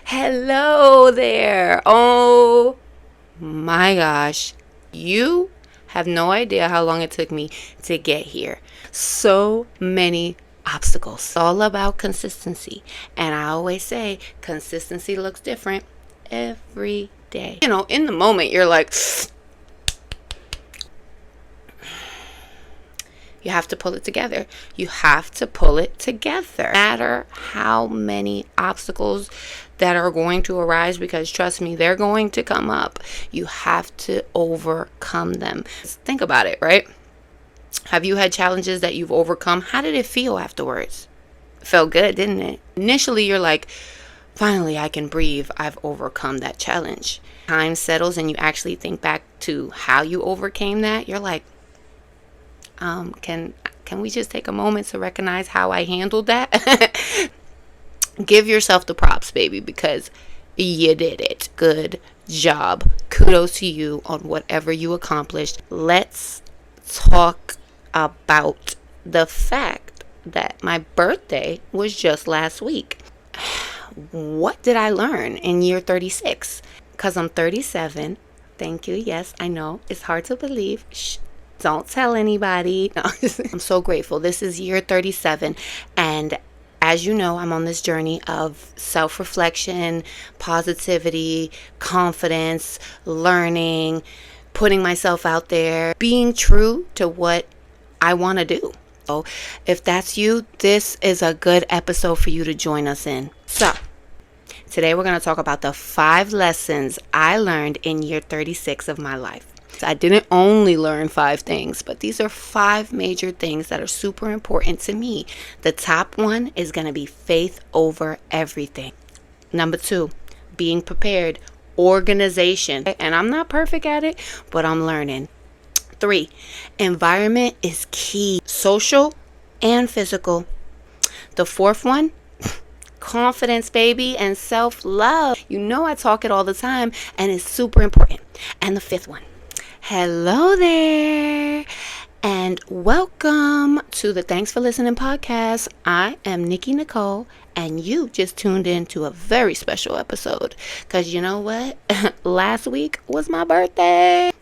Hello there. Oh my gosh. You have no idea how long it took me to get here. So many obstacles. All about consistency. And I always say consistency looks different every day. In the moment, you're like, you have to pull it together. You have to pull it together. No matter how many obstacles that are going to arise, because trust me, they're going to come up. You have to overcome them. Think about it, right? Have you had challenges that you've overcome? How did it feel afterwards? It felt good, didn't it? Initially, you're like, finally, I can breathe. I've overcome that challenge. Time settles and you actually think back to how you overcame that. You're like, can we just take a moment to recognize how I handled that? Give yourself the props, baby, because you did it. Good job. Kudos to you on whatever you accomplished. Let's talk about the fact that my birthday was just last week. What did I learn in year 36? Because I'm 37. Thank you. Yes, I know. It's hard to believe. Shh. Don't tell anybody. No. I'm so grateful. This is year 37. And as you know, I'm on this journey of self-reflection, positivity, confidence, learning, putting myself out there, being true to what I want to do. So if that's you, this is a good episode for you to join us in. So today we're going to talk about the 5 lessons I learned in year 36 of my life. I didn't only learn 5 things, but these are 5 major things that are super important to me. The top one is going to be faith over everything. Number 2, being prepared, organization. And I'm not perfect at it, but I'm learning. 3, environment is key, social and physical. The 4th one, confidence, baby, and self-love. You know I talk it all the time, and it's super important. And the 5th one, hello there, and welcome to the Thanks for Listening podcast. I am Nikki Nicole, and you just tuned in to a very special episode, because you know what? Last week was my birthday.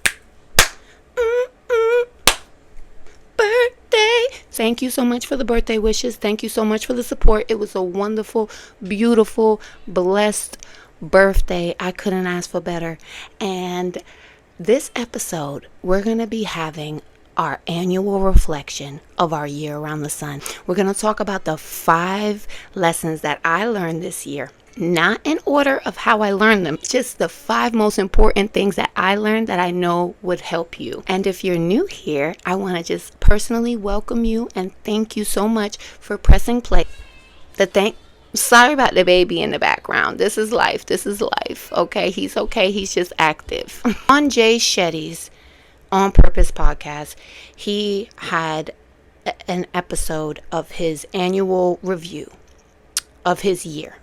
Birthday. Thank you so much for the birthday wishes. Thank you so much for the support. It was a wonderful, beautiful, blessed birthday. I couldn't ask for better. And this episode, we're going to be having our annual reflection of our year around the sun. We're going to talk about the 5 lessons that I learned this year. Not in order of how I learned them, just the 5 most important things that I learned that I know would help you. And if you're new here, I want to just personally welcome you and thank you so much for pressing play. Sorry about the baby in the background. This is life. Okay, he's okay. He's just active. On Jay Shetty's On Purpose podcast, he had an episode of his annual review of his year.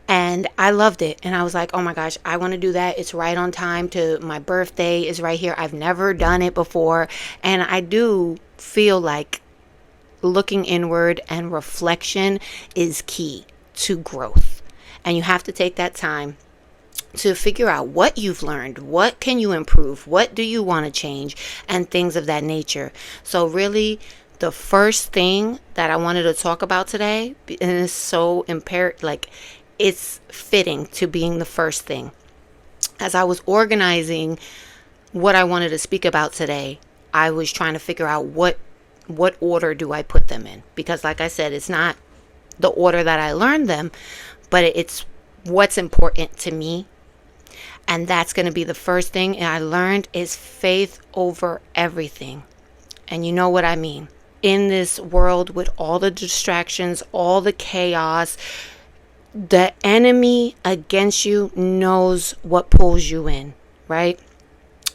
And I loved it. And I was like, oh my gosh, I want to do that. It's right on time to my birthday is right here. I've never done it before. And I do feel like looking inward and reflection is key to growth. And you have to take that time to figure out what you've learned, what can you improve, what do you want to change, and things of that nature. So really, the first thing that I wanted to talk about today, and it's so imperative, like it's fitting to being the first thing. As I was organizing what I wanted to speak about today, I was trying to figure out what order do I put them in? Because like I said, it's not the order that I learned them, but it's what's important to me. And that's going to be the first thing I learned is faith over everything. And you know what I mean. In this world with all the distractions, all the chaos, the enemy against you knows what pulls you in, right?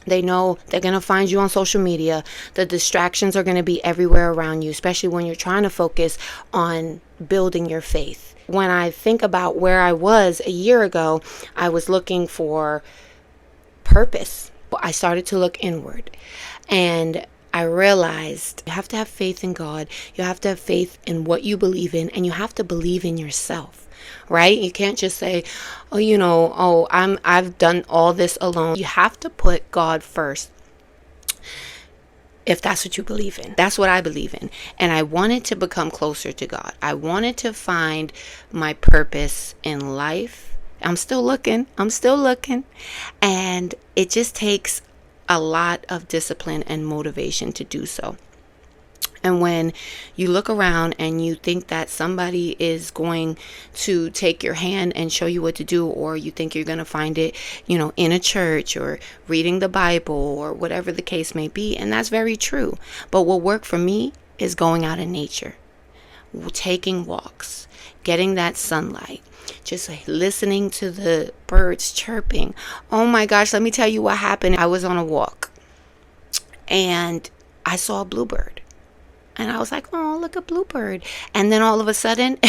They know they're going to find you on social media. The distractions are going to be everywhere around you, especially when you're trying to focus on building your faith. When I think about where I was a year ago, I was looking for purpose. I started to look inward, and I realized you have to have faith in God. You have to have faith in what you believe in, and you have to believe in yourself. right? You can't just say, oh, I've done all this alone. You have to put God first. If that's what you believe in. That's what I believe in. And I wanted to become closer to God. I wanted to find my purpose in life. I'm still looking. And it just takes a lot of discipline and motivation to do so. And when you look around and you think that somebody is going to take your hand and show you what to do, or you think you're going to find it, in a church or reading the Bible or whatever the case may be, and that's very true. But what worked for me is going out in nature, taking walks, getting that sunlight, just listening to the birds chirping. Oh my gosh, let me tell you what happened. I was on a walk and I saw a bluebird. And I was like, oh, look, a bluebird. And then all of a sudden,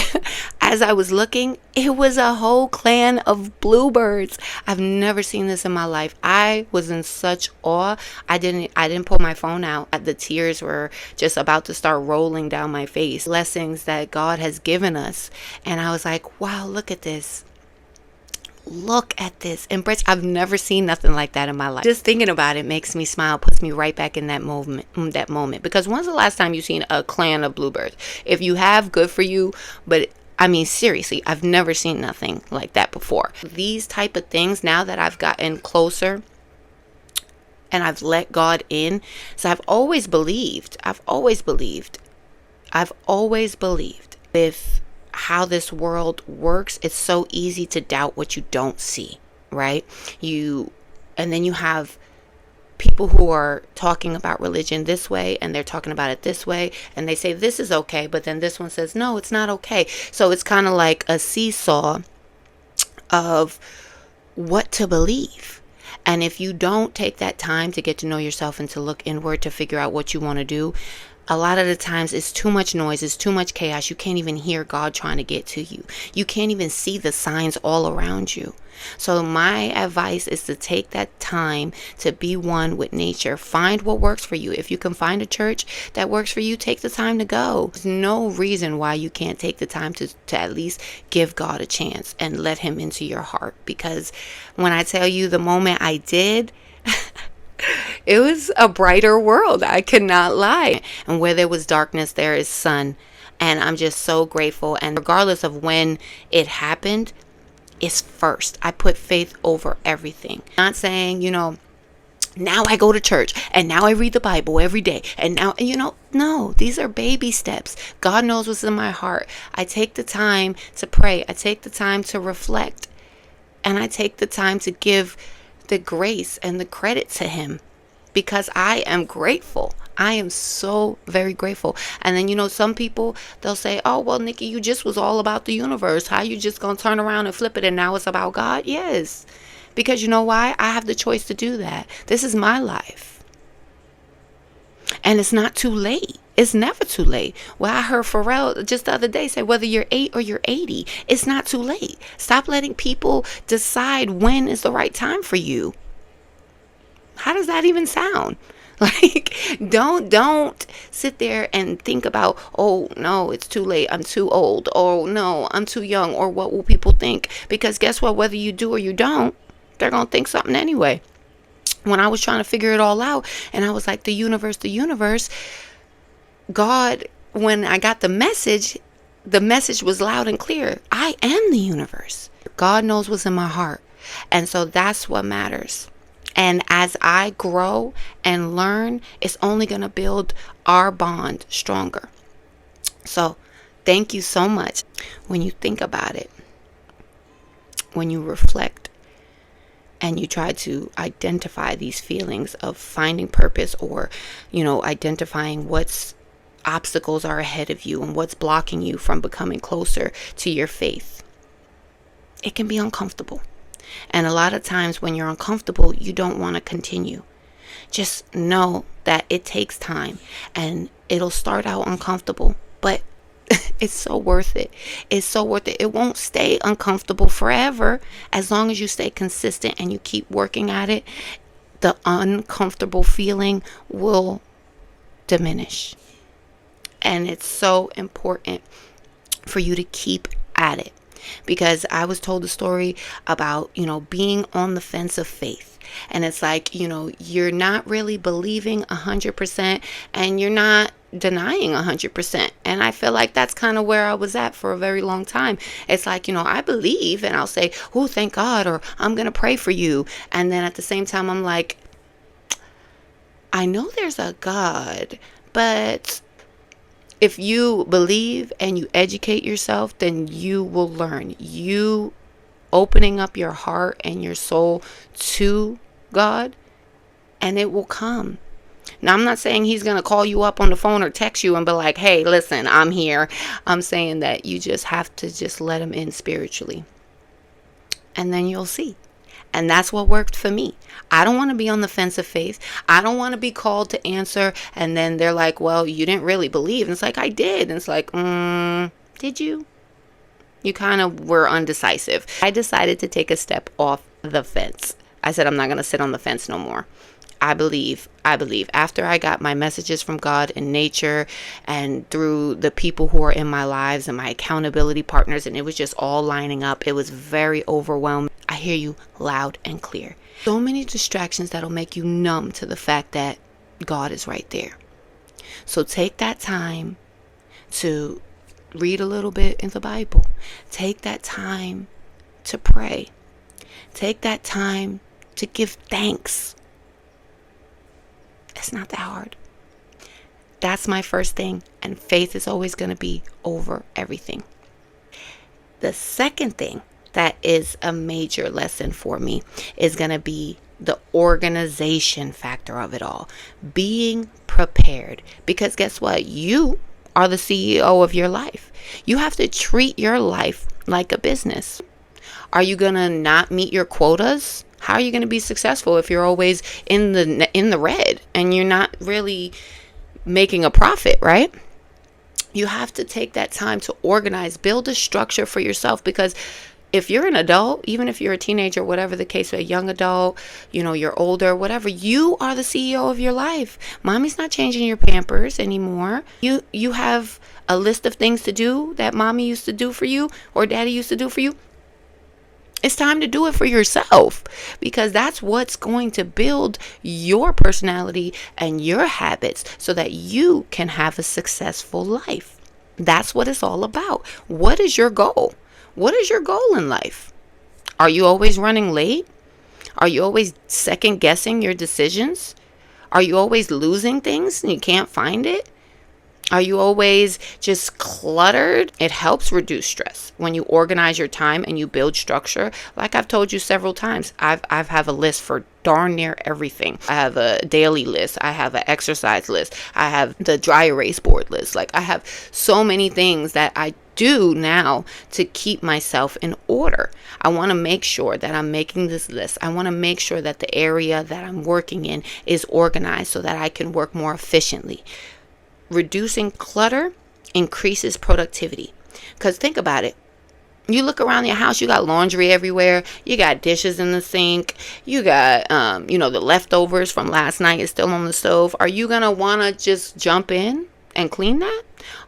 as I was looking, it was a whole clan of bluebirds. I've never seen this in my life. I was in such awe. I didn't pull my phone out. The tears were just about to start rolling down my face. Blessings that God has given us. And I was like, wow, look at this. Look at this. And I've never seen nothing like that in my life. Just thinking about it makes me smile, puts me right back in that moment. Because when's the last time you've seen a clan of bluebirds? If you have, good for you. But I mean, seriously, I've never seen nothing like that before. These type of things, now that I've gotten closer and I've let God in. So I've always believed with how this world works, it's so easy to doubt what you don't see, right? And then you have people who are talking about religion this way and they're talking about it this way, and they say this is okay, but then this one says no, it's not okay. So it's kind of like a seesaw of what to believe. And if you don't take that time to get to know yourself and to look inward to figure out what you want to do, a lot of the times it's too much noise, it's too much chaos. You can't even hear God trying to get to you. You can't even see the signs all around you. So my advice is to take that time to be one with nature. Find what works for you. If you can find a church that works for you, take the time to go. There's no reason why you can't take the time to at least give God a chance and let him into your heart. Because when I tell you, the moment I did, it was a brighter world. I cannot lie. And where there was darkness, there is sun. And I'm just so grateful. And regardless of when it happened, it's first. I put faith over everything. Not saying, now I go to church and now I read the Bible every day. And now, no, these are baby steps. God knows what's in my heart. I take the time to pray. I take the time to reflect. And I take the time to give the grace and the credit to him, because I am grateful. I am so very grateful. And then, some people, they'll say, oh, well, Nikki, you just was all about the universe. How you just going to turn around and flip it and now it's about God? Yes. Because you know why? I have the choice to do that. This is my life. And it's not too late. It's never too late. Well, I heard Pharrell just the other day say, whether you're 8 or you're 80, it's not too late. Stop letting people decide when is the right time for you. How does that even sound? Like, don't sit there and think about, oh, no, it's too late. I'm too old. Oh, no, I'm too young. Or what will people think? Because guess what? Whether you do or you don't, they're going to think something anyway. When I was trying to figure it all out, and I was like, the universe, God, when I got the message was loud and clear. I am the universe. God knows what's in my heart. And so that's what matters. And as I grow and learn, it's only going to build our bond stronger. So thank you so much. When you think about it, when you reflect and you try to identify these feelings of finding purpose, or, identifying what's obstacles are ahead of you and what's blocking you from becoming closer to your faith, it can be uncomfortable. And a lot of times when you're uncomfortable, you don't want to continue. Just know that it takes time and it'll start out uncomfortable, but it's so worth it. It's so worth it. It won't stay uncomfortable forever. As long as you stay consistent and you keep working at it, the uncomfortable feeling will diminish. And it's so important for you to keep at it. because I was told a story about, being on the fence of faith. And it's like, you're not really believing 100% and you're not denying 100%. And I feel like that's kind of where I was at for a very long time. It's like, I believe and I'll say, oh, thank God, or I'm going to pray for you. And then at the same time, I'm like, I know there's a God, but if you believe and you educate yourself, then you will learn. You opening up your heart and your soul to God, and it will come. Now, I'm not saying he's going to call you up on the phone or text you and be like, hey, listen, I'm here. I'm saying that you just have to just let him in spiritually, and then you'll see. And that's what worked for me. I don't want to be on the fence of faith. I don't want to be called to answer. And then they're like, well, you didn't really believe. And it's like, I did. And it's like, did you? You kind of were undecisive. I decided to take a step off the fence. I said, I'm not going to sit on the fence no more. I believe. After I got my messages from God and nature and through the people who are in my lives and my accountability partners, and it was just all lining up. It was very overwhelming. I hear you loud and clear. So many distractions that'll make you numb to the fact that God is right there. So take that time to read a little bit in the Bible. Take that time to pray. Take that time to give thanks. It's not that hard. That's my first thing. And faith is always going to be over everything. The second thing that is a major lesson for me is going to be the organization factor of it all. Being prepared. Because guess what? You are the CEO of your life. You have to treat your life like a business. Are you going to not meet your quotas? How are you going to be successful if you're always in the red and you're not really making a profit, right? You have to take that time to organize, build a structure for yourself, because if you're an adult, even if you're a teenager, whatever the case, a young adult, you're older, whatever, you are the CEO of your life. Mommy's not changing your Pampers anymore. You have a list of things to do that mommy used to do for you or daddy used to do for you. It's time to do it for yourself, because that's what's going to build your personality and your habits so that you can have a successful life. That's what it's all about. What is your goal? What is your goal in life? Are you always running late? Are you always second guessing your decisions? Are you always losing things and you can't find it? Are you always just cluttered? It helps reduce stress when you organize your time and you build structure. Like I've told you several times, I have a list for darn near everything. I have a daily list. I have an exercise list. I have the dry erase board list. Like I have so many things that I do now to keep myself in order. I want to make sure that I'm making this list. I want to make sure that the area that I'm working in is organized so that I can work more efficiently. Reducing clutter increases productivity. Because think about it. You look around your house, you got laundry everywhere. You got dishes in the sink. You got, the leftovers from last night is still on the stove. Are you going to want to just jump in and clean that?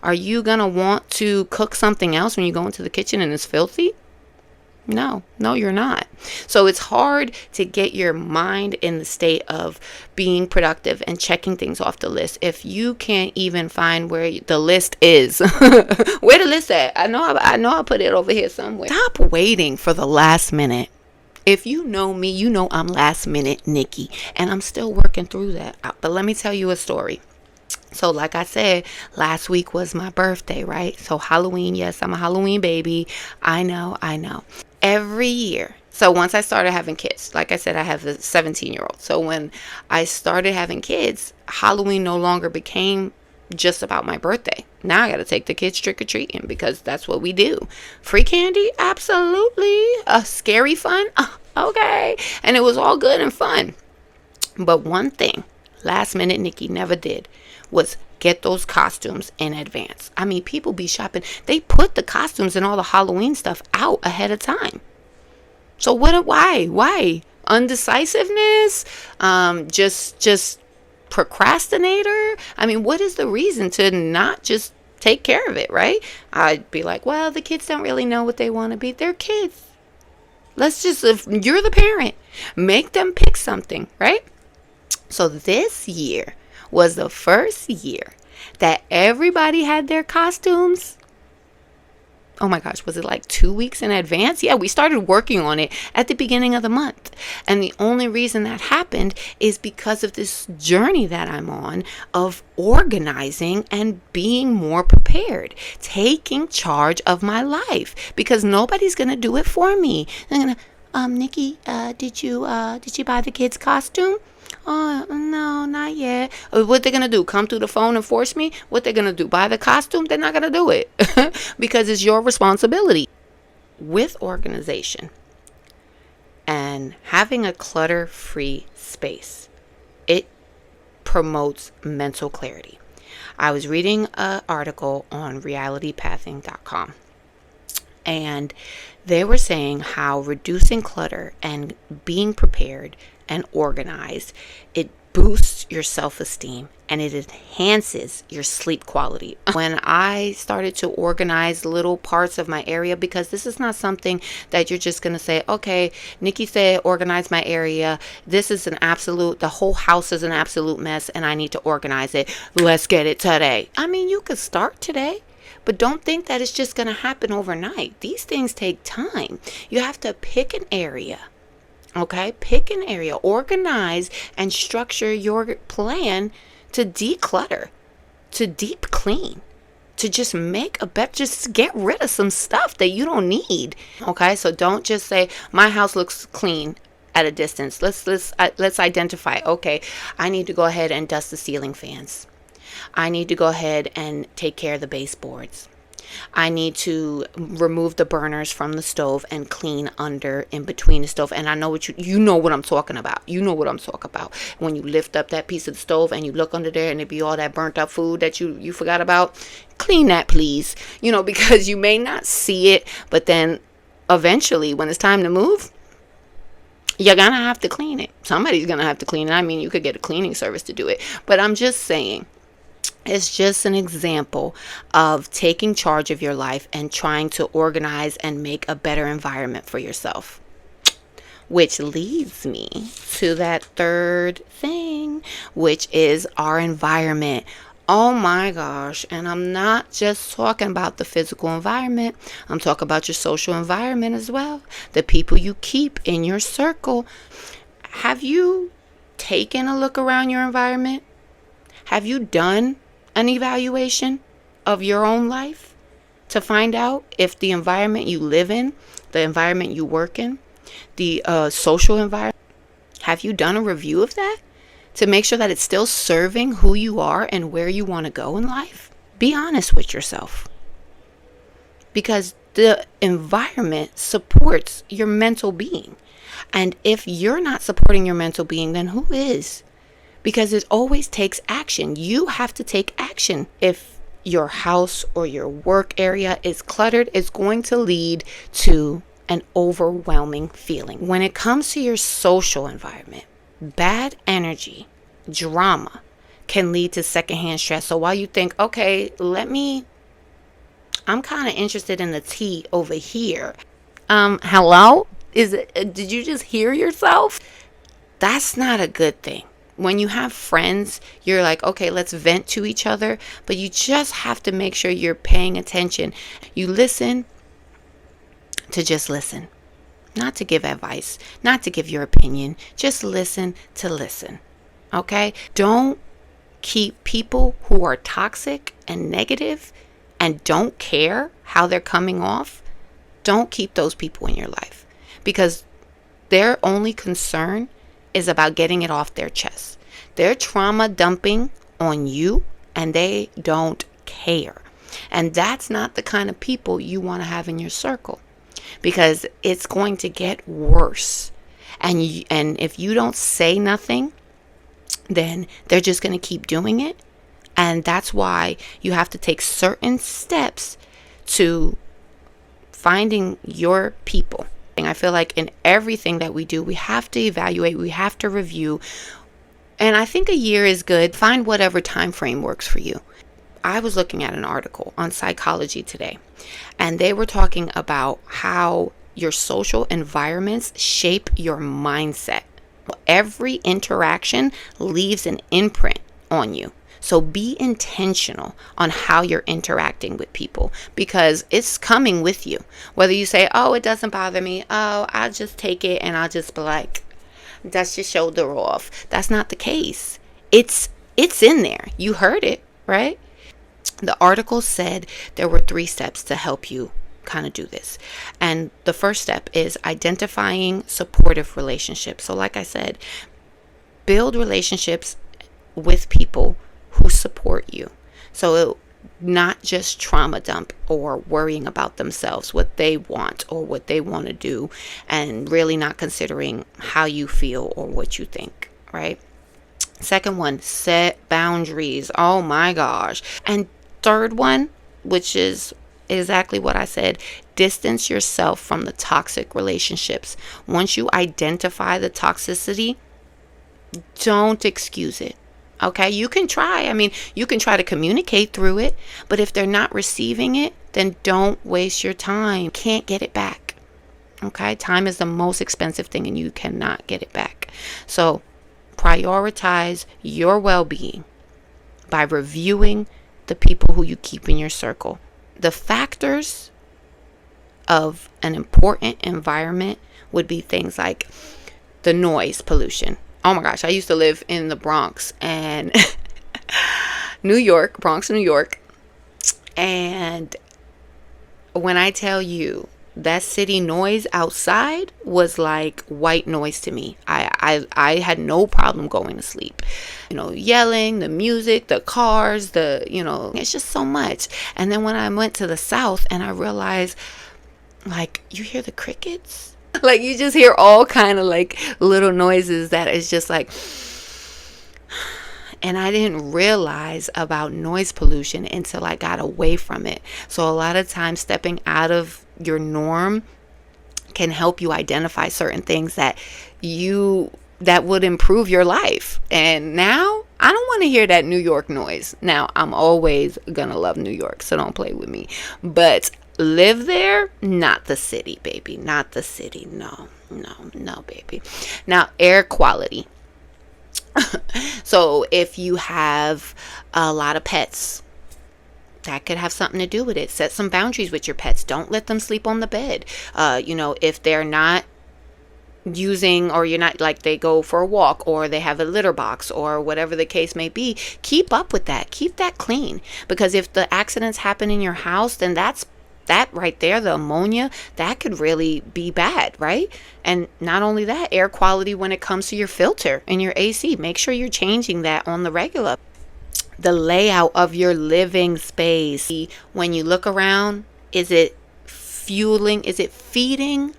Are you going to want to cook something else when you go into the kitchen and it's filthy? No, you're not. So it's hard to get your mind in the state of being productive and checking things off the list if you can't even find where the list is. Where the list at? I know I put it over here somewhere. Stop waiting for the last minute. If you know me, you know I'm last minute Nikki, and I'm still working through that. But let me tell you a story. So like I said, last week was my birthday, right? So Halloween, yes, I'm a Halloween baby. I know. Every year. So once I started having kids, like I said, I have a 17-year-old. So when I started having kids, Halloween no longer became just about my birthday. Now I got to take the kids trick-or-treating because that's what we do. Free candy? Absolutely. Scary fun? Okay. And it was all good and fun. But one thing last minute Nikki never did was get those costumes in advance. I mean, people be shopping. They put the costumes and all the Halloween stuff out ahead of time. So why? Undecisiveness? Just procrastinator? I mean, what is the reason to not just take care of it, right? I'd be like, well, the kids don't really know what they want to be. They're kids. Let's just, if you're the parent, make them pick something, right? So this year was the first year that everybody had their costumes. Oh my gosh, was it like 2 weeks in advance? Yeah, we started working on it at the beginning of the month. And the only reason that happened is because of this journey that I'm on of organizing and being more prepared, taking charge of my life, because nobody's going to do it for me. They're going to, Nikki, did you buy the kids' costume? Oh, no, not yet. What they're going to do? Come through the phone and force me? What they're going to do? Buy the costume? They're not going to do it because it's your responsibility. With organization and having a clutter-free space, it promotes mental clarity. I was reading an article on realitypathing.com, and they were saying how reducing clutter and being prepared and organized, it boosts your self-esteem and it enhances your sleep quality. When I started to organize little parts of my area, because this is not something that you're just going to say, okay, Nikki said organize my area. This is an absolute, the whole house is an absolute mess and I need to organize it. Let's get it today. I mean, you could start today. But don't think that it's just going to happen overnight. These things take time. You have to pick an area. Okay, pick an area, organize and structure your plan to declutter, to deep clean, to just make a better, just get rid of some stuff that you don't need. Okay, so don't just say my house looks clean at a distance. Let's identify. Okay, I need to go ahead and dust the ceiling fans. I need to go ahead and take care of the baseboards. I need to remove the burners from the stove and clean under in between the stove. And I know what you know what I'm talking about. You know what I'm talking about. When you lift up that piece of the stove and you look under there and it be all that burnt up food that you forgot about. Clean that, please. You know, because you may not see it, but then eventually when it's time to move, you're going to have to clean it. Somebody's going to have to clean it. I mean, you could get a cleaning service to do it. But I'm just saying, it's just an example of taking charge of your life and trying to organize and make a better environment for yourself. Which leads me to that third thing, which is our environment. Oh my gosh. And I'm not just talking about the physical environment. I'm talking about your social environment as well. The people you keep in your circle. Have you taken a look around your environment? Have you done an evaluation of your own life to find out if the environment you live in, the environment you work in, the social environment, have you done a review of that to make sure that it's still serving who you are and where you want to go in life? Be honest with yourself, because the environment supports your mental being. And if you're not supporting your mental being, then who is? Because it always takes action. You have to take action. If your house or your work area is cluttered, it's going to lead to an overwhelming feeling. When it comes to your social environment, bad energy, drama can lead to secondhand stress. So while you think, okay, I'm kind of interested in the tea over here. Hello? Did you just hear yourself? That's not a good thing. When you have friends, you're like, okay, let's vent to each other, but you just have to make sure you're paying attention. You listen to just listen, not to give advice, not to give your opinion, just listen to listen. Okay? Don't keep people who are toxic and negative and don't care how they're coming off. Don't keep those people in your life, because their only concern is about getting it off their chest. They're trauma dumping on you and they don't care. And that's not the kind of people you want to have in your circle, because it's going to get worse. And if you don't say nothing, then they're just going to keep doing it. And that's why you have to take certain steps to finding your people. I feel like in everything that we do, we have to evaluate, we have to review. And I think a year is good. Find whatever time frame works for you. I was looking at an article on Psychology Today, and they were talking about how your social environments shape your mindset. Every interaction leaves an imprint on you. So be intentional on how you're interacting with people, because it's coming with you. Whether you say, oh, it doesn't bother me. Oh, I'll just take it and I'll just be like, dust your shoulder off. That's not the case. It's in there. You heard it, right? The article said there were 3 steps to help you kind of do this. And the first step is identifying supportive relationships. So like I said, build relationships with people who support you. So not just trauma dump or worrying about themselves, what they want or what they want to do, and really not considering how you feel or what you think, right? Second one, set boundaries. Oh my gosh. And third one, which is exactly what I said, distance yourself from the toxic relationships. Once you identify the toxicity, don't excuse it. Okay, you can try. I mean, you can try to communicate through it, but if they're not receiving it, then don't waste your time. You can't get it back. Okay, time is the most expensive thing and you cannot get it back. So prioritize your well-being by reviewing the people who you keep in your circle. The factors of an important environment would be things like the noise pollution. Oh my gosh, I used to live in the Bronx and Bronx, New York. And when I tell you that city noise outside was like white noise to me. I had no problem going to sleep. Yelling, the music, the cars, it's just so much. And then when I went to the South and I realized, like, you hear the crickets? Like, you just hear all kind of like little noises that is just like, and I didn't realize about noise pollution until I got away from it. So a lot of times stepping out of your norm can help you identify certain things that would improve your life. And now I don't want to hear that New York noise. Now, I'm always gonna love New York, so don't play with me. But live there, not the city, baby. Not the city. No, baby. Now, air quality. So if you have a lot of pets, that could have something to do with it. Set some boundaries with your pets. Don't let them sleep on the bed. If they're not using, or you're not, like, they go for a walk or they have a litter box or whatever the case may be, keep up with that. Keep that clean, because if the accidents happen in your house, then that right there, the ammonia, that could really be bad, right? And not only that, air quality when it comes to your filter and your AC, make sure you're changing that on the regular. The layout of your living space. When you look around, is it feeding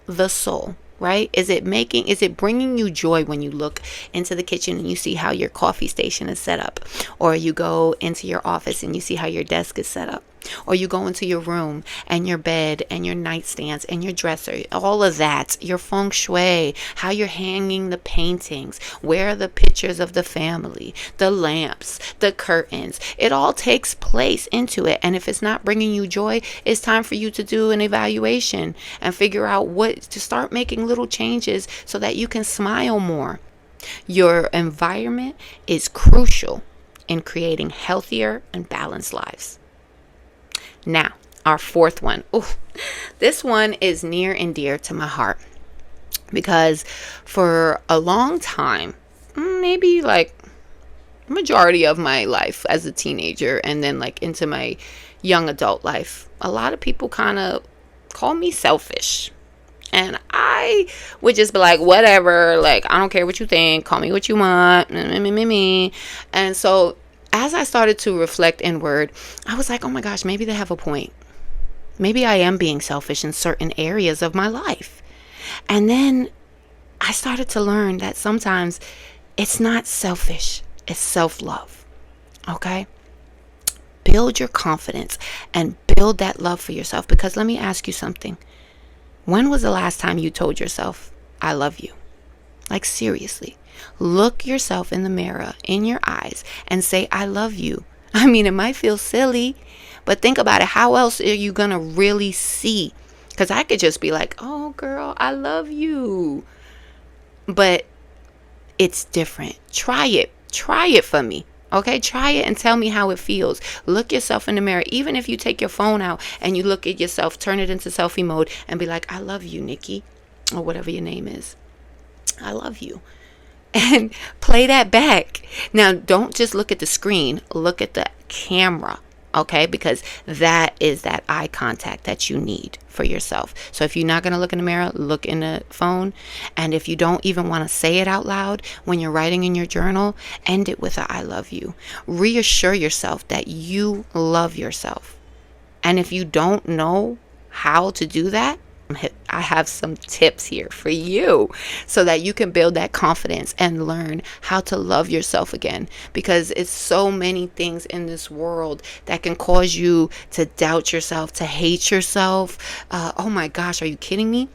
the soul? Right? Is it bringing you joy when you look into the kitchen and you see how your coffee station is set up? Or you go into your office and you see how your desk is set up? Or you go into your room and your bed and your nightstands and your dresser, all of that, your feng shui, how you're hanging the paintings, where are the pictures of the family, the lamps, the curtains, it all takes place into it. And if it's not bringing you joy, it's time for you to do an evaluation and figure out what to start making little changes so that you can smile more. Your environment is crucial in creating healthier and balanced lives. Now, our fourth one. Ooh, this one is near and dear to my heart, because for a long time, maybe like majority of my life as a teenager and then like into my young adult life, a lot of people kind of call me selfish. And I would just be like, whatever, like, I don't care what you think, call me what you want, me. And so as I started to reflect inward, I was like, oh my gosh, maybe they have a point. Maybe I am being selfish in certain areas of my life. And then I started to learn that sometimes it's not selfish, it's self-love. Okay? Build your confidence and build that love for yourself. Because let me ask you something. When was the last time you told yourself, I love you? Like, seriously. Look yourself in the mirror, in your eyes, and say, I love you. I mean, it might feel silly, but think about it. How else are you going to really see? Because I could just be like, oh, girl, I love you. But it's different. Try it. Try it for me. Okay, try it and tell me how it feels. Look yourself in the mirror. Even if you take your phone out and you look at yourself, turn it into selfie mode and be like, I love you, Nikki, or whatever your name is. I love you. And play that back. Now, don't just look at the screen. Look at the camera. Okay, because that is that eye contact that you need for yourself. So if you're not going to look in the mirror, look in the phone. And if you don't even want to say it out loud when you're writing in your journal, end it with a I love you. Reassure yourself that you love yourself. And if you don't know how to do that, I have some tips here for you so that you can build that confidence and learn how to love yourself again, because it's so many things in this world that can cause you to doubt yourself, to hate yourself. Oh my gosh, are you kidding me?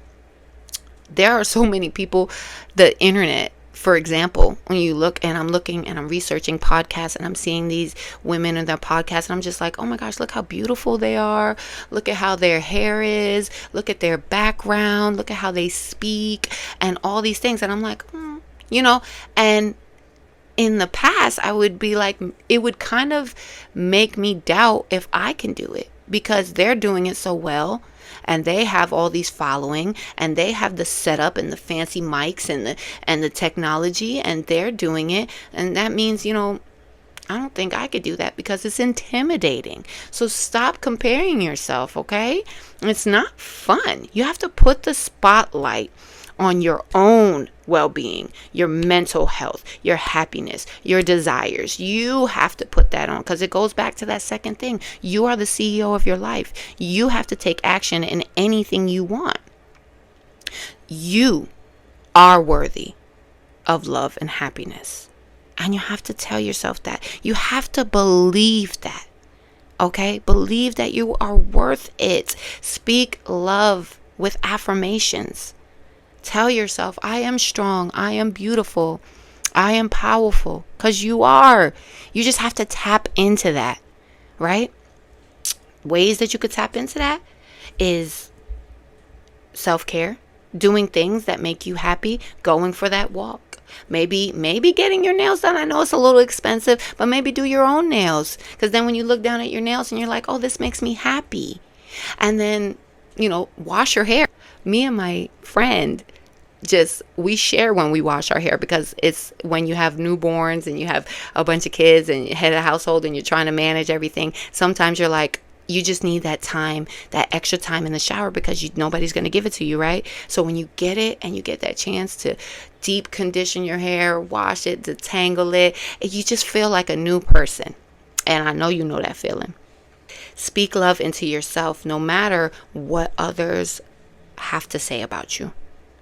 There are so many people, the internet, for example, when you look, and I'm looking and I'm researching podcasts and I'm seeing these women in their podcasts and I'm just like, oh my gosh, look how beautiful they are. Look at how their hair is. Look at their background. Look at how they speak and all these things. And I'm like, and in the past, I would be like, it would kind of make me doubt if I can do it because they're doing it so well. And they have all these following, and they have the setup and the fancy mics and the technology, and they're doing it. And that means, I don't think I could do that because it's intimidating. So stop comparing yourself, okay? It's not fun. You have to put the spotlight on your own well-being, your mental health, your happiness, your desires. You have to put that on because it goes back to that second thing. You are the CEO of your life. You have to take action in anything you want. You are worthy of love and happiness. And you have to tell yourself that. You have to believe that. Okay? Believe that you are worth it. Speak love with affirmations. Tell yourself, I am strong, I am beautiful, I am powerful, because you are. You just have to tap into that, right? Ways that you could tap into that is self-care, doing things that make you happy, going for that walk. Maybe getting your nails done. I know it's a little expensive, but maybe do your own nails. Because then when you look down at your nails and you're like, oh, this makes me happy. And then, wash your hair. Me and my friend, we share when we wash our hair, because it's when you have newborns and you have a bunch of kids and you head of household and you're trying to manage everything. Sometimes you're like, you just need that time, that extra time in the shower, because nobody's going to give it to you, right? So when you get it and you get that chance to deep condition your hair, wash it, detangle it, you just feel like a new person. And I know you know that feeling. Speak love into yourself, no matter what others have to say about you.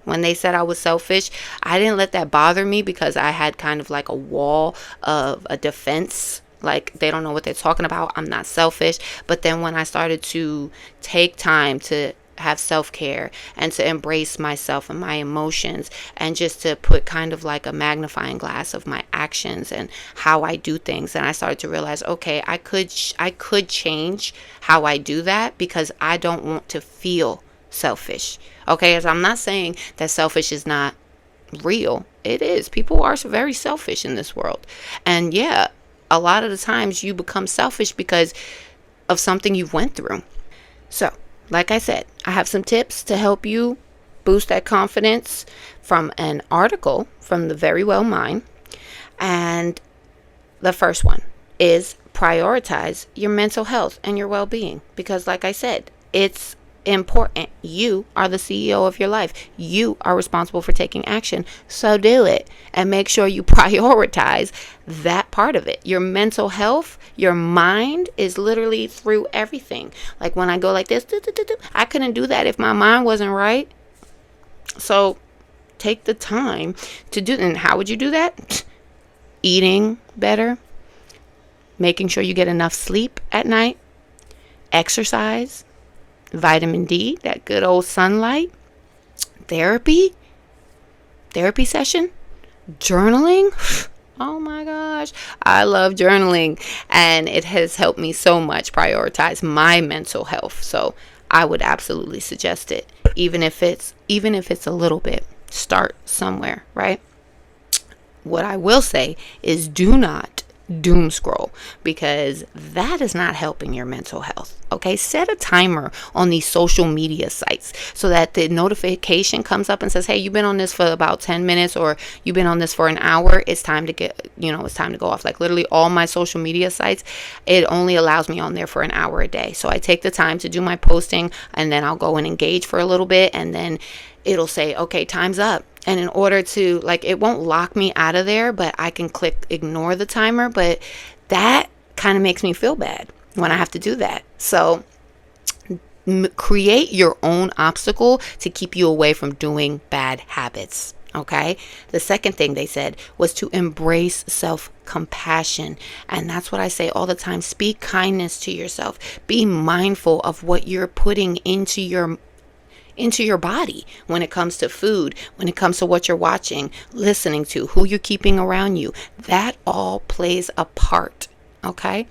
When they said I was selfish, I didn't let that bother me because I had kind of like a wall of a defense. Like, they don't know what they're talking about. I'm not selfish. But then when I started to take time to have self-care and to embrace myself and my emotions, and just to put kind of like a magnifying glass of my actions and how I do things, and I started to realize, okay, I could change how I do that, because I don't want to feel selfish. Okay, as I'm not saying that selfish is not real. It is. People are very selfish in this world. And yeah, a lot of the times you become selfish because of something you've went through. So, like I said, I have some tips to help you boost that confidence from an article from the Verywell Mind. And the first one is prioritize your mental health and your well-being, because like I said, it's important. You are the CEO of your life. You are responsible for taking action. So do it, and make sure you prioritize that part of it. Your mental health, your mind is literally through everything. Like when I go like this, I couldn't do that if my mind wasn't right. So take the time to do. And how would you do that? Eating better, making sure you get enough sleep at night, exercise, vitamin D, that good old sunlight, therapy session, journaling. Oh my gosh. I love journaling, and it has helped me so much prioritize my mental health. So I would absolutely suggest it, even if it's a little bit. Start somewhere, right? What I will say is, do not doom scroll, because that is not helping your mental health. Okay, set a timer on these social media sites so that the notification comes up and says, hey, you've been on this for about 10 minutes, or you've been on this for an hour. It's time to it's time to go off. Like, literally all my social media sites, it only allows me on there for an hour a day. So I take the time to do my posting, and then I'll go and engage for a little bit, and then it'll say, okay, time's up. And in order to, like, it won't lock me out of there, but I can click ignore the timer. But that kind of makes me feel bad when I have to do that. So create your own obstacle to keep you away from doing bad habits. Okay. The second thing they said was to embrace self-compassion. And that's what I say all the time. Speak kindness to yourself. Be mindful of what you're putting into your body when it comes to food, when it comes to what you're watching, listening to, who you're keeping around you. That all plays a part. Okay.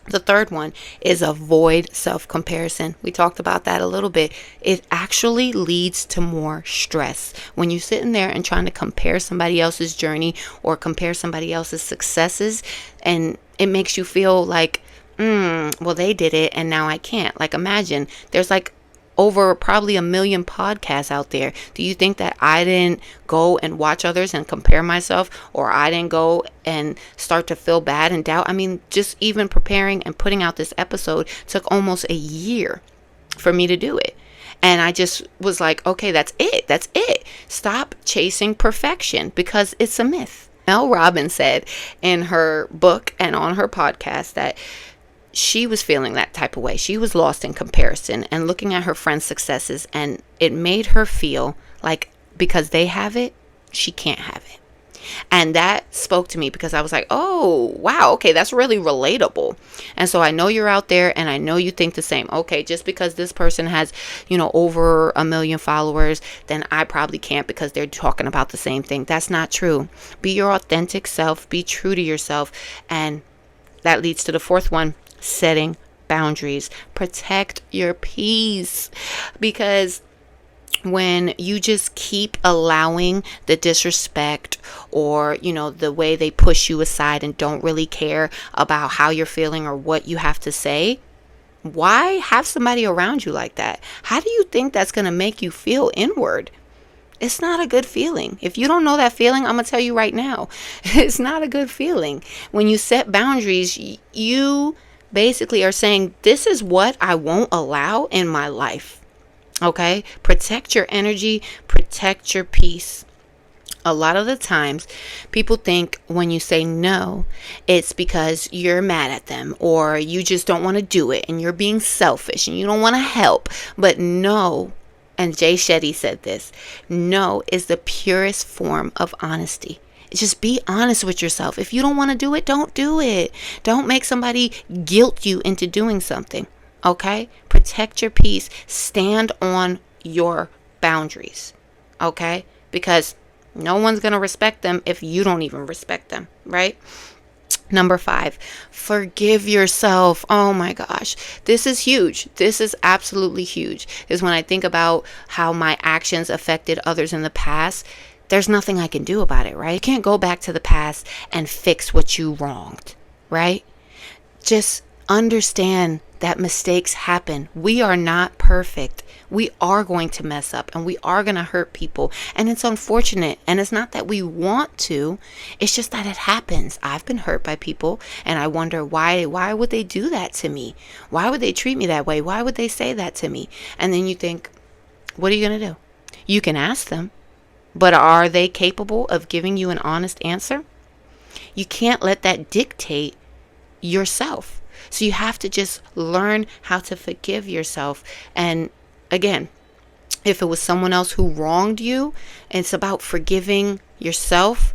The third one is avoid self-comparison. We talked about that a little bit. It actually leads to more stress. When you're sitting there and trying to compare somebody else's journey or compare somebody else's successes, and it makes you feel like, well, they did it and now I can't. Like, imagine there's like over probably 1 million podcasts out there. Do you think that I didn't go and watch others and compare myself, or I didn't go and start to feel bad and doubt? I mean, just even preparing and putting out this episode took almost a year for me to do it. And I just was like, okay, that's it. That's it. Stop chasing perfection, because it's a myth. Mel Robbins said in her book and on her podcast that she was feeling that type of way. She was lost in comparison and looking at her friends' successes, and it made her feel like because they have it, she can't have it. And that spoke to me, because I was like, oh, wow, okay, that's really relatable. And so I know you're out there, and I know you think the same. Okay, just because this person has, over 1 million followers, then I probably can't, because they're talking about the same thing. That's not true. Be your authentic self. Be true to yourself. And that leads to the fourth one. Setting boundaries. Protect your peace, because when you just keep allowing the disrespect, or the way they push you aside and don't really care about how you're feeling or what you have to say, why have somebody around you like that? How do you think that's going to make you feel inward? It's not a good feeling. If you don't know that feeling, I'm going to tell you right now, it's not a good feeling. When you set boundaries, you basically are saying, this is what I won't allow in my life. Okay? Protect your energy, protect your peace. A lot of the times, people think when you say no, it's because you're mad at them, or you just don't want to do it, and you're being selfish and you don't want to help. But no, and Jay Shetty said this, no is the purest form of honesty. Just be honest with yourself. If you don't want to do it, don't do it. Don't make somebody guilt you into doing something. Okay? Protect your peace. Stand on your boundaries. Okay? Because no one's going to respect them if you don't even respect them. Right? Number 5, forgive yourself. Oh my gosh. This is huge. This is absolutely huge. Is when I think about how my actions affected others in the past. There's nothing I can do about it, right? You can't go back to the past and fix what you wronged, right? Just understand that mistakes happen. We are not perfect. We are going to mess up, and we are going to hurt people. And it's unfortunate. And it's not that we want to. It's just that it happens. I've been hurt by people, and I wonder why would they do that to me? Why would they treat me that way? Why would they say that to me? And then you think, what are you going to do? You can ask them. But are they capable of giving you an honest answer? You can't let that dictate yourself. So you have to just learn how to forgive yourself. And again, if it was someone else who wronged you, it's about forgiving yourself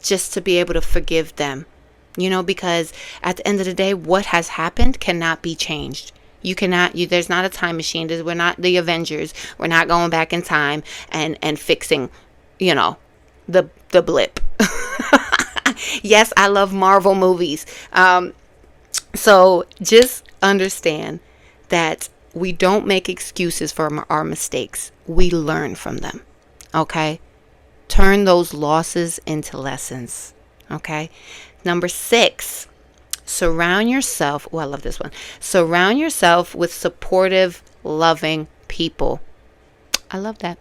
just to be able to forgive them. Because at the end of the day, what has happened cannot be changed. There's not a time machine. We're not the Avengers. We're not going back in time and fixing the blip. Yes, I love Marvel movies. So just understand that we don't make excuses for our mistakes. We learn from them. Okay? Turn those losses into lessons. Okay? Number 6, surround yourself. Oh, I love this one. Surround yourself with supportive, loving people. I love that.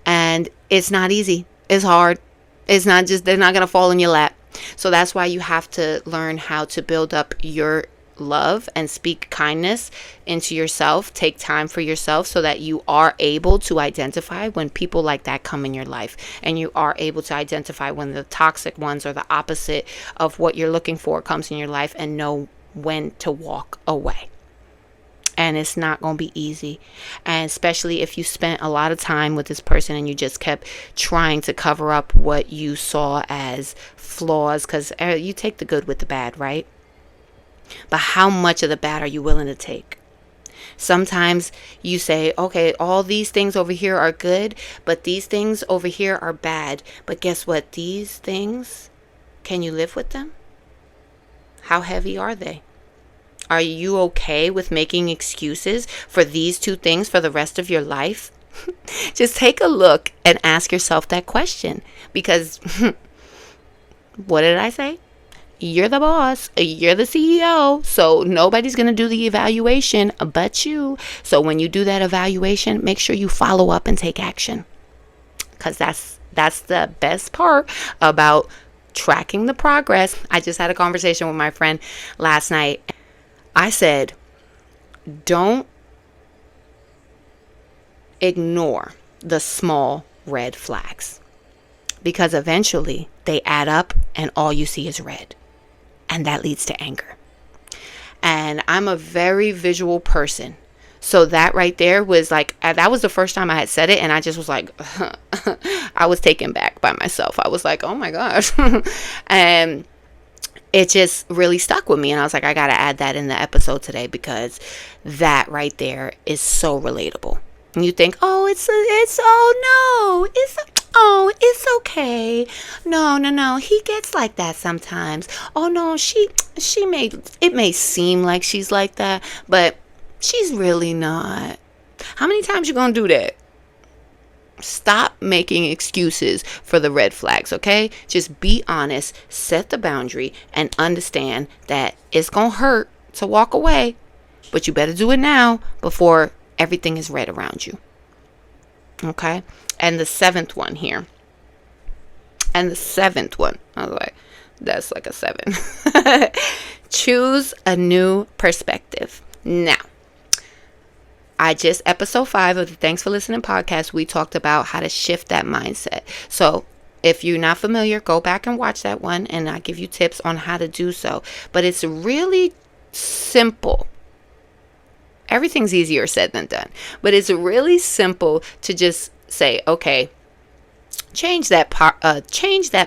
And it's not easy. It's hard. It's not just, they're not going to fall in your lap. So that's why you have to learn how to build up your love and speak kindness into yourself. Take time for yourself so that you are able to identify when people like that come in your life, and you are able to identify when the toxic ones or the opposite of what you're looking for comes in your life, and know when to walk away. And it's not going to be easy. And especially if you spent a lot of time with this person and you just kept trying to cover up what you saw as flaws, because you take the good with the bad, right? But how much of the bad are you willing to take? Sometimes you say, okay, all these things over here are good, but these things over here are bad. But guess what? These things, can you live with them? How heavy are they? Are you okay with making excuses for these 2 things for the rest of your life? Just take a look and ask yourself that question. Because what did I say? You're the boss. You're the CEO. So nobody's going to do the evaluation but you. So when you do that evaluation, make sure you follow up and take action. Because that's the best part about tracking the progress. I just had a conversation with my friend last night. I said, don't ignore the small red flags, because eventually they add up and all you see is red, and that leads to anger. And I'm a very visual person. So that right there was like, that was the first time I had said it, and I just was like, I was taken back by myself. I was like, oh my gosh. And it just really stuck with me, and I was like, I gotta add that in the episode today, because that right there is so relatable. And you think, oh, it's okay. No, he gets like that sometimes. Oh no, it may seem like she's like that, but she's really not. How many times you gonna do that? Stop making excuses for the red flags, okay? Just be honest, set the boundary, and understand that it's gonna hurt to walk away, but you better do it now before everything is red around you. Okay? And the 7th one here. I was like, that's like a 7. Choose a new perspective. Now, episode 5 of the Thanks for Listening podcast, we talked about how to shift that mindset. So if you're not familiar, go back and watch that one, and I give you tips on how to do so. But it's really simple. Everything's easier said than done. But it's really simple to just say, okay, change that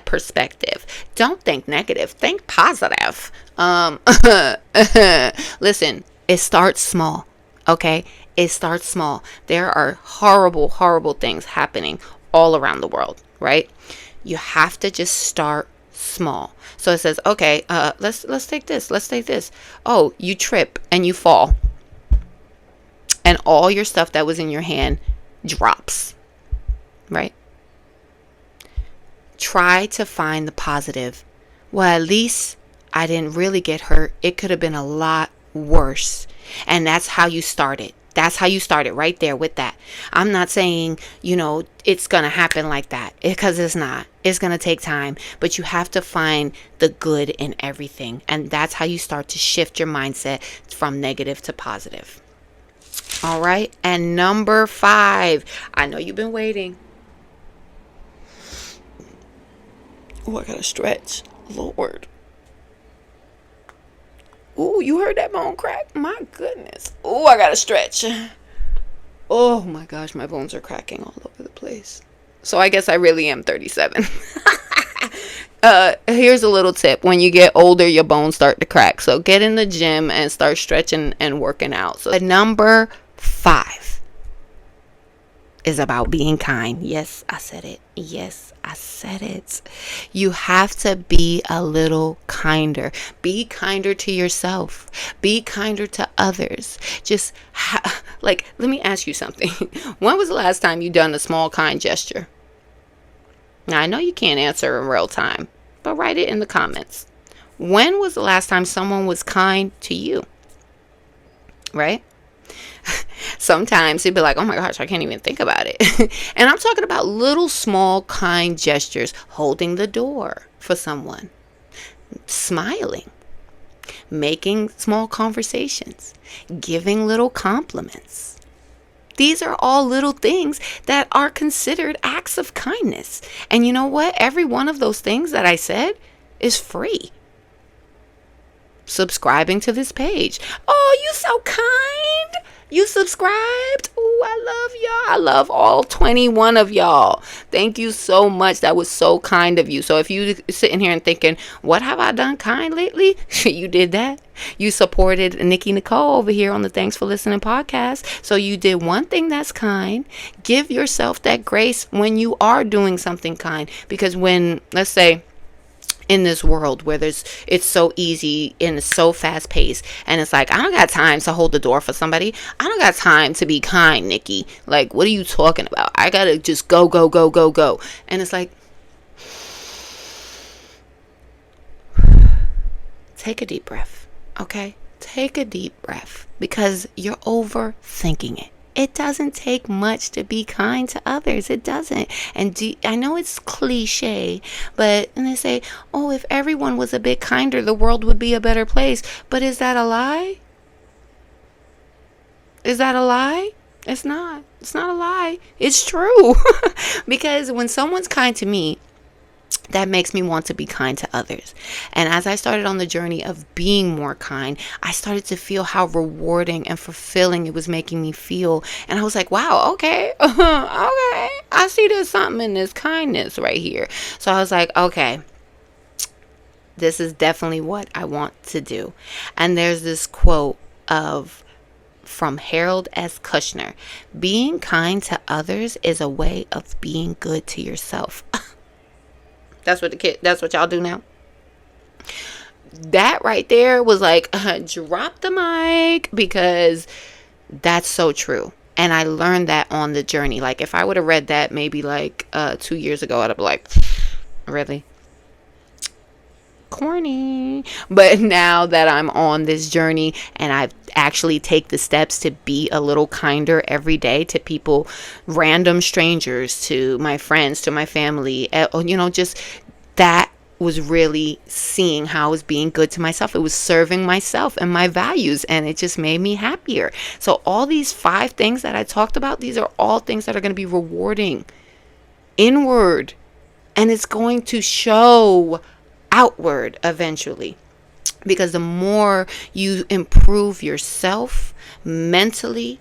perspective. Don't think negative. Think positive. Listen, it starts small. Okay? It starts small. There are horrible, horrible things happening all around the world, right? You have to just start small. So it says, okay, let's take this. Let's take this. Oh, you trip and you fall, and all your stuff that was in your hand drops, right? Try to find the positive. Well, at least I didn't really get hurt. It could have been a lot worse. And that's how you started. That's how you started right there with that. I'm not saying, it's going to happen like that, because it's not. It's going to take time, but you have to find the good in everything. And that's how you start to shift your mindset from negative to positive. All right. And number 5, I know you've been waiting. Oh, I got to stretch. Lord. Ooh, you heard that bone crack? My goodness. Ooh, I gotta stretch. Oh my gosh, my bones are cracking all over the place. So I guess I really am 37. Here's a little tip. When you get older, your bones start to crack. So get in the gym and start stretching and working out. So number 5 is about being kind. Yes, I said it. Yes, I said it. You have to be a little kinder. Be kinder to yourself. Be kinder to others. Just like, let me ask you something. When was the last time you done a small kind gesture? Now, I know you can't answer in real time, but write it in the comments. When was the last time someone was kind to you? Right? Sometimes it'd be like, oh my gosh, I can't even think about it. And I'm talking about little small kind gestures, holding the door for someone, smiling, making small conversations, giving little compliments. These are all little things that are considered acts of kindness. And you know what? Every one of those things that I said is free. Subscribing to this page. Oh, you so kind. You subscribed. Oh, I love y'all. I love all 21 of y'all. Thank you so much. That was so kind of you. So if you sitting here and thinking, what have I done kind lately? You did that. You supported Nikki Nicole over here on the Thanks for Listening podcast. So you did one thing that's kind. Give yourself that grace when you are doing something kind. Because when, let's say, in this world where it's so easy and it's so fast paced, and it's like, I don't got time to hold the door for somebody. I don't got time to be kind, Nikki. Like, what are you talking about? I gotta just go. And it's like, take a deep breath. Okay, take a deep breath, because you're overthinking it. It doesn't take much to be kind to others. It doesn't. And I know it's cliche, and they say, oh, if everyone was a bit kinder, the world would be a better place. But is that a lie? Is that a lie? It's not. It's not a lie. It's true. Because when someone's kind to me, that makes me want to be kind to others. And as I started on the journey of being more kind, I started to feel how rewarding and fulfilling it was making me feel. And I was like, wow, okay, okay. I see there's something in this kindness right here. So I was like, okay, this is definitely what I want to do. And there's this quote from Harold S. Kushner: being kind to others is a way of being good to yourself. That's what y'all do now. That right there was like, drop the mic, because that's so true. And I learned that on the journey. Like, if I would have read that maybe like 2 years ago, I'd have been like, really? Corny. But now that I'm on this journey and I've actually take the steps to be a little kinder every day to people, random strangers, to my friends, to my family, just that was really seeing how I was being good to myself. It was serving myself and my values, and it just made me happier. So all these 5 things that I talked about, these are all things that are going to be rewarding inward, and it's going to show outward eventually. Because the more you improve yourself mentally,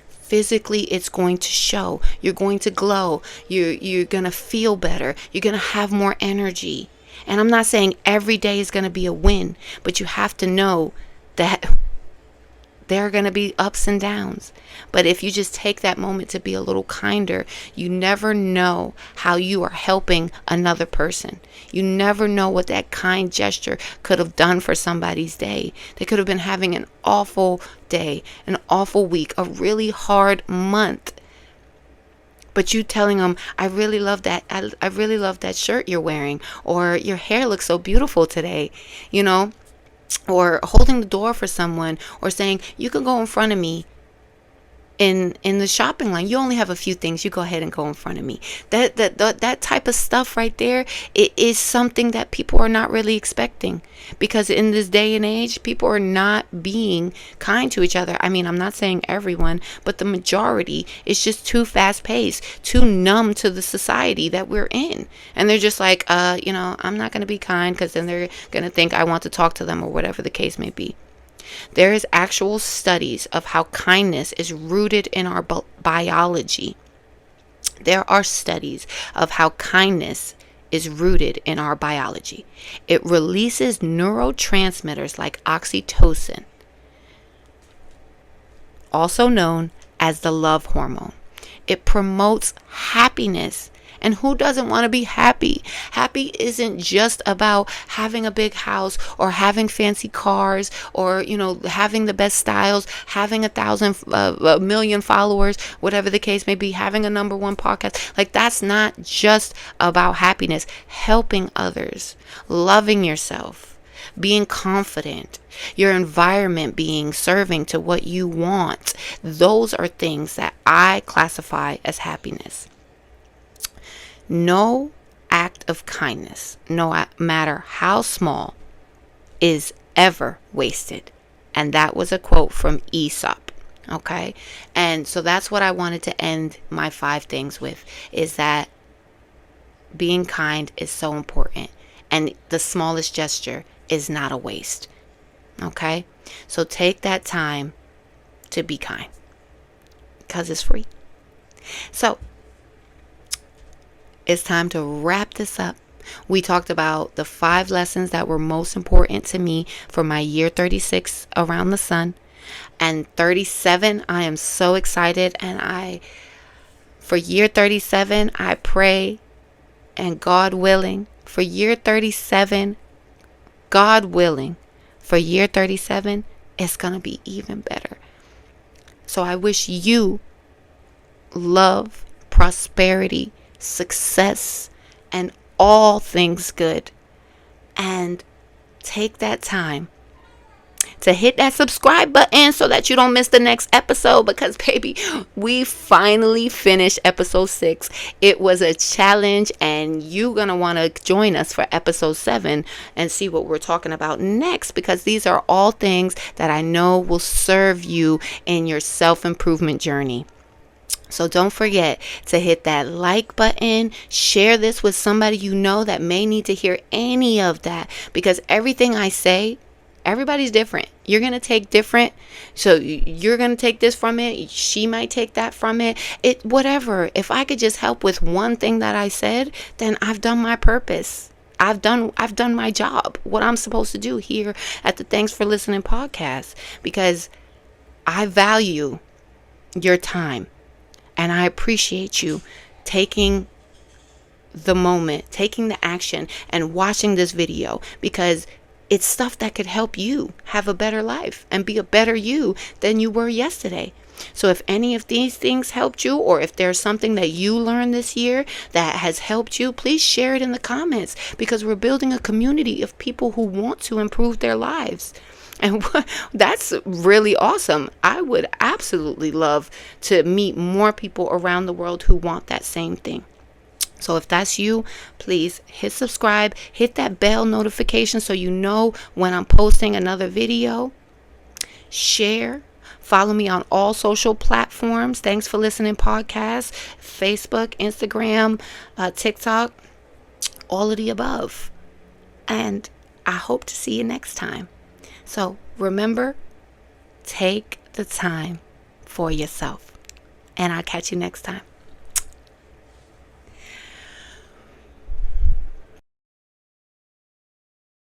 physically, it's going to show. You're going to glow. You're going to feel better. You're going to have more energy. And I'm not saying every day is going to be a win, but you have to know that there are going to be ups and downs. But if you just take that moment to be a little kinder, you never know how you are helping another person. You never know what that kind gesture could have done for somebody's day. They could have been having an awful day, an awful week, a really hard month. But you telling them, I really love that. I really love that shirt you're wearing, or your hair looks so beautiful today, or holding the door for someone, or saying, you can go in front of me in the shopping line. You only have a few things. You go ahead and go in front of me. That type of stuff right there, it is something that people are not really expecting, because in this day and age, people are not being kind to each other. I mean, I'm not saying everyone, but the majority is just too fast paced, too numb to the society that we're in. And they're just like, I'm not going to be kind, because then they're going to think I want to talk to them, or whatever the case may be. There is actual studies of how kindness is rooted in our biology. There are studies of how kindness is rooted in our biology. It releases neurotransmitters like oxytocin, also known as the love hormone. It promotes happiness And who doesn't want to be happy? Happy isn't just about having a big house or having fancy cars or, having the best styles, having a million followers, whatever the case may be, having a number one podcast. Like, that's not just about happiness. Helping others, loving yourself, being confident, your environment being serving to what you want. Those are things that I classify as happiness. No act of kindness, no matter how small, is ever wasted. And that was a quote from Aesop. Okay. And so that's what I wanted to end my 5 things with, is that being kind is so important. And the smallest gesture is not a waste. Okay. So take that time to be kind, because it's free. So it's time to wrap this up. We talked about the 5 lessons that were most important to me for my year 36 around the sun. And 37, I am so excited. And for year 37, I pray, and God willing, for year 37, God willing, for year 37, it's going to be even better. So I wish you love, prosperity, success, and all things good. And take that time to hit that subscribe button so that you don't miss the next episode, because baby, we finally finished episode 6. It was a challenge, and you're gonna want to join us for episode 7 and see what we're talking about next, because these are all things that I know will serve you in your self-improvement journey. So don't forget to hit that like button, share this with somebody you know that may need to hear any of that, because everything I say, everybody's different. You're going to take different. So you're going to take this from it. She might take that from it. Whatever. If I could just help with one thing that I said, then I've done my purpose. I've done my job, what I'm supposed to do here at the Thanks for Listening podcast, because I value your time and I appreciate you taking the moment, taking the action and watching this video, because it's stuff that could help you have a better life and be a better you than you were yesterday. So if any of these things helped you, or if there's something that you learned this year that has helped you, please share it in the comments, because we're building a community of people who want to improve their lives. And that's really awesome. I would absolutely love to meet more people around the world who want that same thing. So if that's you, please hit subscribe, hit that bell notification so you know when I'm posting another video. Share. Follow me on all social platforms. Thanks for Listening podcast, Facebook, Instagram, TikTok, all of the above. And I hope to see you next time. So remember, take the time for yourself. And I'll catch you next time.